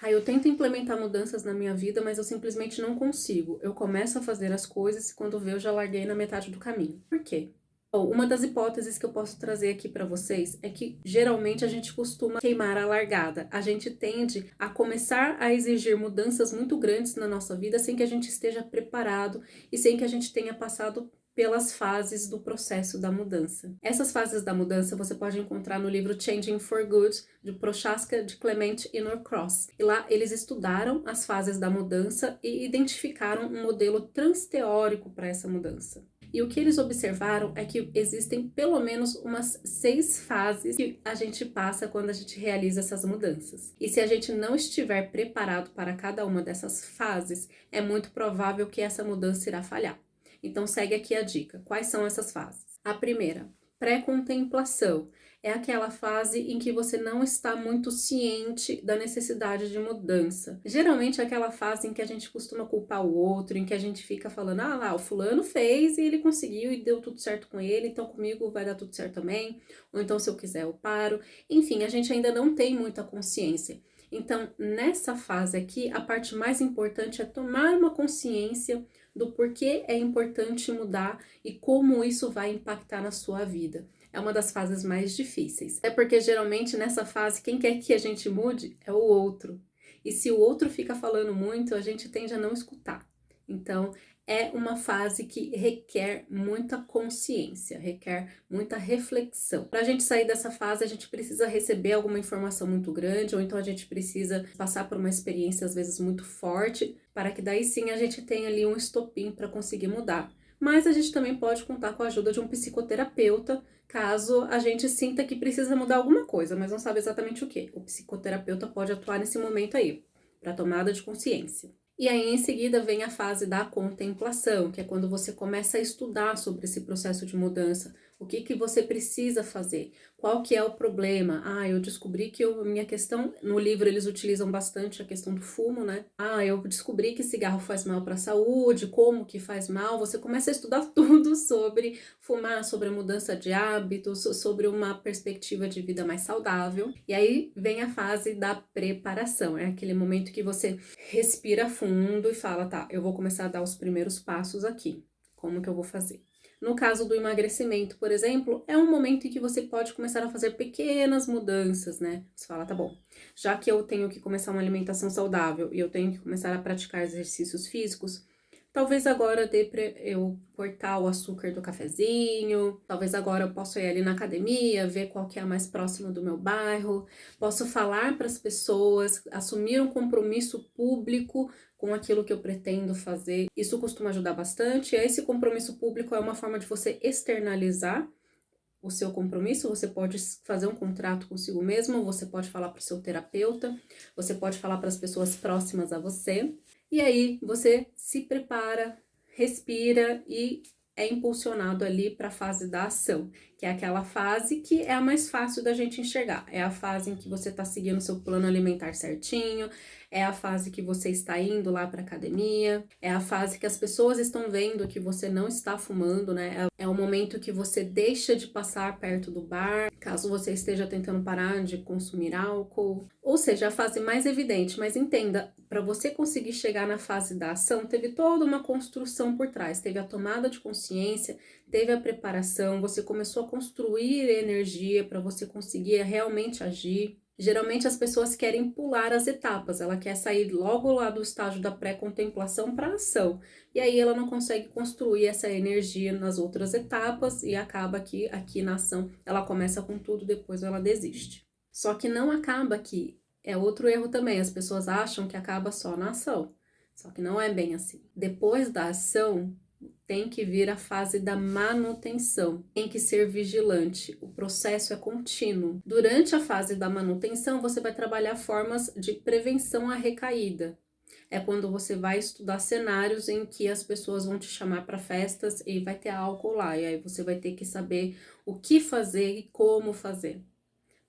Eu tento implementar mudanças na minha vida, mas eu simplesmente não consigo. Eu começo a fazer as coisas e quando vê eu já larguei na metade do caminho. Por quê? Bom, uma das hipóteses que eu posso trazer aqui para vocês é que geralmente a gente costuma queimar a largada. A gente tende a começar a exigir mudanças muito grandes na nossa vida sem que a gente esteja preparado e sem que a gente tenha passado pelas fases do processo da mudança. Essas fases da mudança você pode encontrar no livro Changing for Good, de Prochaska, de Clement e Norcross. E lá eles estudaram as fases da mudança e identificaram um modelo transteórico para essa mudança. E o que eles observaram é que existem pelo menos umas 6 fases que a gente passa quando a gente realiza essas mudanças. E se a gente não estiver preparado para cada uma dessas fases, é muito provável que essa mudança irá falhar. Então segue aqui a dica. Quais são essas fases? A primeira, pré-contemplação. É aquela fase em que você não está muito ciente da necessidade de mudança. Geralmente é aquela fase em que a gente costuma culpar o outro, em que a gente fica falando, lá, o fulano fez e ele conseguiu e deu tudo certo com ele, então comigo vai dar tudo certo também. Ou então se eu quiser eu paro. Enfim, a gente ainda não tem muita consciência. Então, nessa fase aqui, a parte mais importante é tomar uma consciência do porquê é importante mudar e como isso vai impactar na sua vida. É uma das fases mais difíceis. É porque geralmente nessa fase quem quer que a gente mude é o outro. E se o outro fica falando muito, a gente tende a não escutar. Então, é uma fase que requer muita consciência, requer muita reflexão. Para a gente sair dessa fase, a gente precisa receber alguma informação muito grande, ou então a gente precisa passar por uma experiência, às vezes, muito forte, para que daí sim a gente tenha ali um estopim para conseguir mudar. Mas a gente também pode contar com a ajuda de um psicoterapeuta, caso a gente sinta que precisa mudar alguma coisa, mas não sabe exatamente o que. O psicoterapeuta pode atuar nesse momento aí, para tomada de consciência. E aí, em seguida, vem a fase da contemplação, que é quando você começa a estudar sobre esse processo de mudança. O que você precisa fazer? Qual que é o problema? Eu descobri que minha questão... No livro, eles utilizam bastante a questão do fumo, né? Eu descobri que cigarro faz mal para a saúde, como que faz mal. Você começa a estudar tudo sobre fumar, sobre a mudança de hábitos, sobre uma perspectiva de vida mais saudável. E aí, vem a fase da preparação. É aquele momento que você respira fundo e fala, tá, eu vou começar a dar os primeiros passos aqui. Como que eu vou fazer? No caso do emagrecimento, por exemplo, é um momento em que você pode começar a fazer pequenas mudanças, né? Você fala, tá bom, já que eu tenho que começar uma alimentação saudável e eu tenho que começar a praticar exercícios físicos, talvez agora dê pra eu cortar o açúcar do cafezinho, talvez agora eu possa ir ali na academia, ver qual que é a mais próxima do meu bairro, posso falar para as pessoas, assumir um compromisso público com aquilo que eu pretendo fazer. Isso costuma ajudar bastante. Esse compromisso público é uma forma de você externalizar o seu compromisso. Você pode fazer um contrato consigo mesmo, você pode falar para o seu terapeuta, você pode falar para as pessoas próximas a você. E aí você se prepara, respira e é impulsionado ali para a fase da ação, que é aquela fase que é a mais fácil da gente enxergar. É a fase em que você está seguindo seu plano alimentar certinho, é a fase que você está indo lá para academia, é a fase que as pessoas estão vendo que você não está fumando, né? É o momento que você deixa de passar perto do bar, caso você esteja tentando parar de consumir álcool. Ou seja, a fase mais evidente, mas entenda, para você conseguir chegar na fase da ação, teve toda uma construção por trás, teve a tomada de consciência, teve a preparação, você começou a construir energia para você conseguir realmente agir. Geralmente as pessoas querem pular as etapas, ela quer sair logo lá do estágio da pré-contemplação para a ação. E aí ela não consegue construir essa energia nas outras etapas e acaba que aqui na ação ela começa com tudo, depois ela desiste. Só que não acaba aqui. É outro erro também, as pessoas acham que acaba só na ação. Só que não é bem assim. Depois da ação, tem que vir a fase da manutenção, tem que ser vigilante, o processo é contínuo. Durante a fase da manutenção, você vai trabalhar formas de prevenção à recaída. É quando você vai estudar cenários em que as pessoas vão te chamar para festas e vai ter álcool lá, e aí você vai ter que saber o que fazer e como fazer,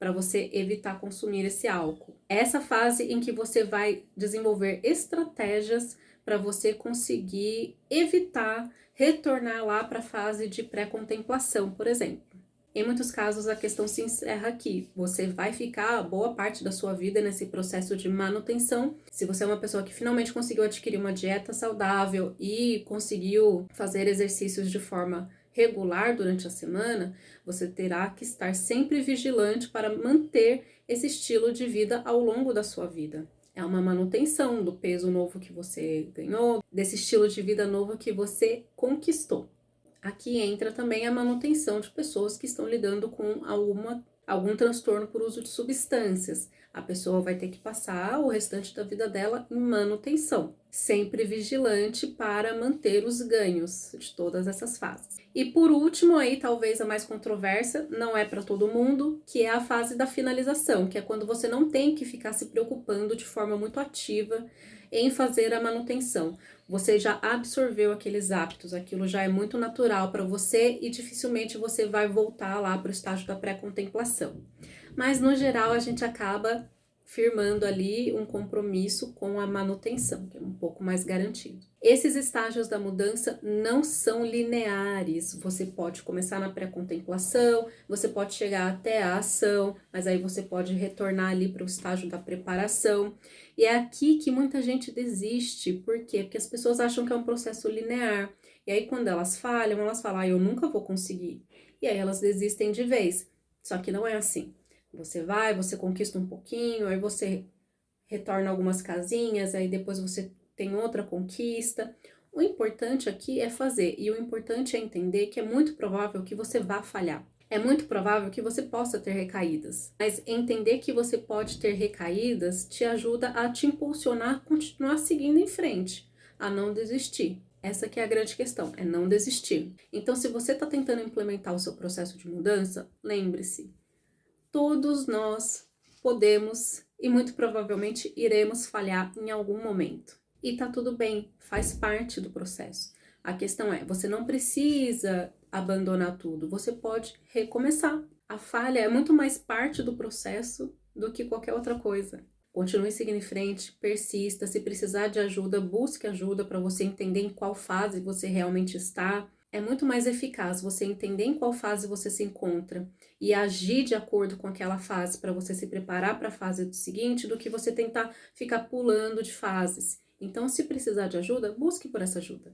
para você evitar consumir esse álcool. Essa fase em que você vai desenvolver estratégias para você conseguir evitar retornar lá para a fase de pré-contemplação, por exemplo. Em muitos casos, a questão se encerra aqui. Você vai ficar boa parte da sua vida nesse processo de manutenção. Se você é uma pessoa que finalmente conseguiu adquirir uma dieta saudável e conseguiu fazer exercícios de forma regular durante a semana, você terá que estar sempre vigilante para manter esse estilo de vida ao longo da sua vida. É uma manutenção do peso novo que você ganhou, desse estilo de vida novo que você conquistou. Aqui entra também a manutenção de pessoas que estão lidando com algum transtorno por uso de substâncias. A pessoa vai ter que passar o restante da vida dela em manutenção, sempre vigilante para manter os ganhos de todas essas fases. E por último, aí talvez a mais controversa, não é para todo mundo, que é a fase da finalização, que é quando você não tem que ficar se preocupando de forma muito ativa em fazer a manutenção. Você já absorveu aqueles hábitos, aquilo já é muito natural para você e dificilmente você vai voltar lá para o estágio da pré-contemplação. Mas no geral a gente acaba firmando ali um compromisso com a manutenção, que é um pouco mais garantido. Esses estágios da mudança não são lineares. Você pode começar na pré-contemplação, você pode chegar até a ação, mas aí você pode retornar ali para o estágio da preparação. E é aqui que muita gente desiste. Por quê? Porque as pessoas acham que é um processo linear. E aí quando elas falham, elas falam, eu nunca vou conseguir. E aí elas desistem de vez. Só que não é assim. Você vai, você conquista um pouquinho, aí você retorna algumas casinhas, aí depois você tem outra conquista. O importante aqui é fazer, e o importante é entender que é muito provável que você vá falhar. É muito provável que você possa ter recaídas, mas entender que você pode ter recaídas te ajuda a te impulsionar a continuar seguindo em frente, a não desistir. Essa que é a grande questão, é não desistir. Então, se você está tentando implementar o seu processo de mudança, lembre-se, todos nós podemos e muito provavelmente iremos falhar em algum momento. E tá tudo bem, faz parte do processo. A questão é, você não precisa abandonar tudo, você pode recomeçar. A falha é muito mais parte do processo do que qualquer outra coisa. Continue seguindo em frente, persista, se precisar de ajuda, busque ajuda para você entender em qual fase você realmente está. É muito mais eficaz você entender em qual fase você se encontra e agir de acordo com aquela fase para você se preparar para a fase seguinte do que você tentar ficar pulando de fases. Então, se precisar de ajuda, busque por essa ajuda.